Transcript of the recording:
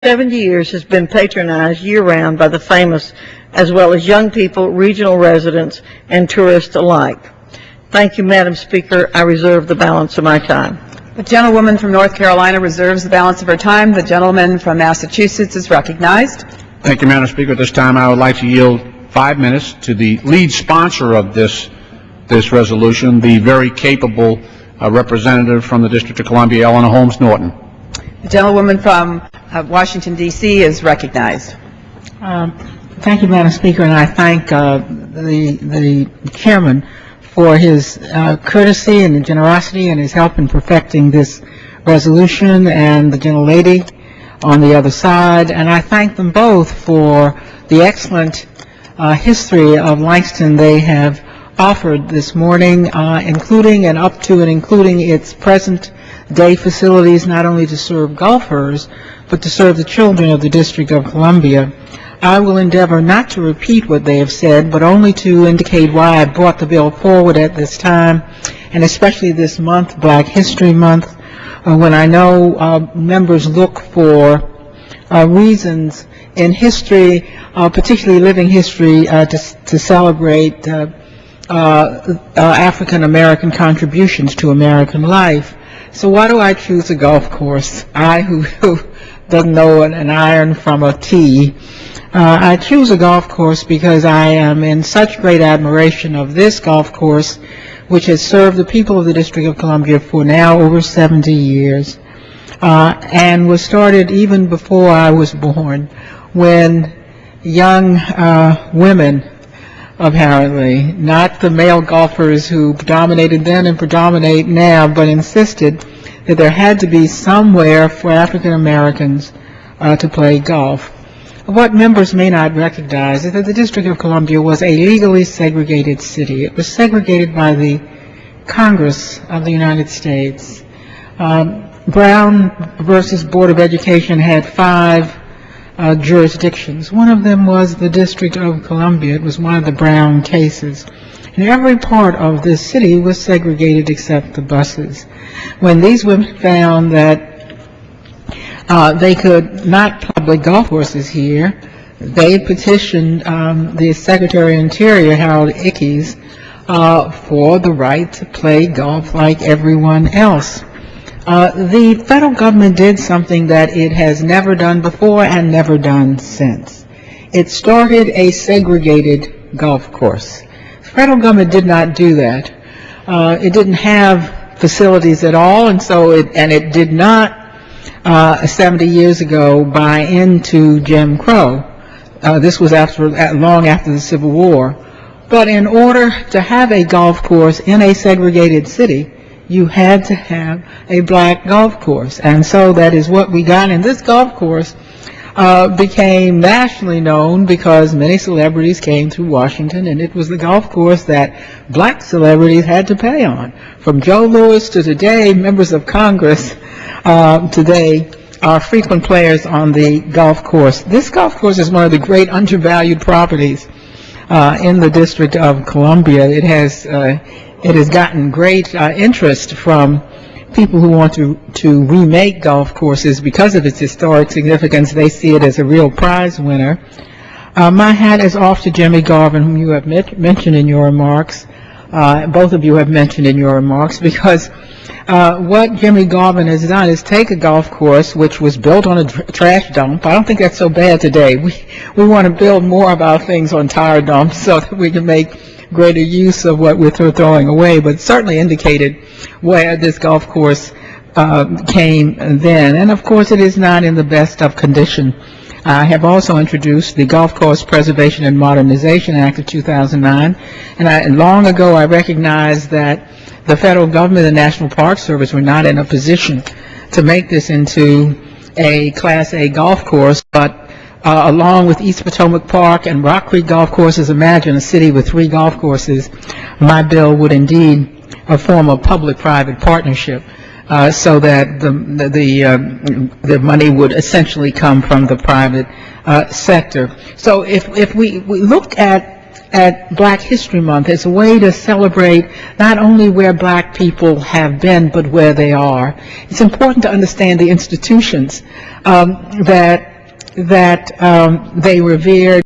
70 years has been patronized year-round by the famous as well as young people, regional residents, and tourists alike. Thank you, Madam Speaker. I reserve the balance of my time. The gentlewoman from North Carolina reserves the balance of her time. The gentleman from Massachusetts is recognized. Thank you, Madam Speaker. At this time, I would like to yield 5 minutes to the lead sponsor of this resolution, the very capable representative from the District of Columbia, Eleanor Holmes Norton. The gentlewoman from Washington, D.C. is recognized. Thank you, Madam Speaker, and I thank the chairman for his courtesy and generosity and his help in perfecting this resolution, and the gentlelady on the other side. And I thank them both for the excellent history of Langston they have offered this morning, including and up to and including its present day facilities, not only to serve golfers, but to serve the children of the District of Columbia. I will endeavor not to repeat what they have said, but only to indicate why I brought the bill forward at this time, and especially this month, Black History Month, when I know members look for reasons in history, particularly living history, to celebrate African American contributions to American life. So why do I choose a golf course? I, who doesn't know an iron from a tee, I choose a golf course because I am in such great admiration of this golf course, which has served the people of the District of Columbia for now over 70 years, and was started even before I was born, when young women, apparently, not the male golfers who dominated then and predominate now, but insisted that there had to be somewhere for African Americans to play golf. What members may not recognize is that the District of Columbia was a legally segregated city. It was segregated by the Congress of the United States. Brown versus Board of Education had 5 jurisdictions. One of them was the District of Columbia. It was one of the Brown cases. And every part of this city was segregated except the buses. When these women found that they could not public golf courses here, they petitioned the Secretary of Interior, Harold Ickes, for the right to play golf like everyone else. The federal government did something that it has never done before and never done since. It started a segregated golf course. The federal government did not do that. It didn't have facilities at all, and it did not 70 years ago buy into Jim Crow. This was long after the Civil War. But in order to have a golf course in a segregated city, you had to have a black golf course. And so that is what we got. And this golf course became nationally known because many celebrities came through Washington, and it was the golf course that black celebrities had to pay on. From Joe Louis to today, members of Congress today are frequent players on the golf course. This golf course is one of the great undervalued properties in the District of Columbia. It has gotten great interest from people who want to remake golf courses because of its historic significance. They see it as a real prize winner. My hat is off to Jimmy Garvin, whom you have mentioned in your remarks. Both of you have mentioned in your remarks, because what Jimmy Garvin has done is take a golf course which was built on a trash dump. I don't think that's so bad today. We want to build more of our things on tire dumps so that we can make greater use of what we're throwing away, but certainly indicated where this golf course came then. And of course, it is not in the best of condition. I have also introduced the Golf Course Preservation and Modernization Act of 2009, and long ago I recognized that the federal government and the National Park Service were not in a position to make this into a Class A golf course, but along with East Potomac Park and Rock Creek golf courses, imagine a city with 3 golf courses. My bill would indeed form a public-private partnership, so that the money would essentially come from the private sector. So if we look at Black History Month as a way to celebrate not only where black people have been, but where they are, it's important to understand the institutions that that they revered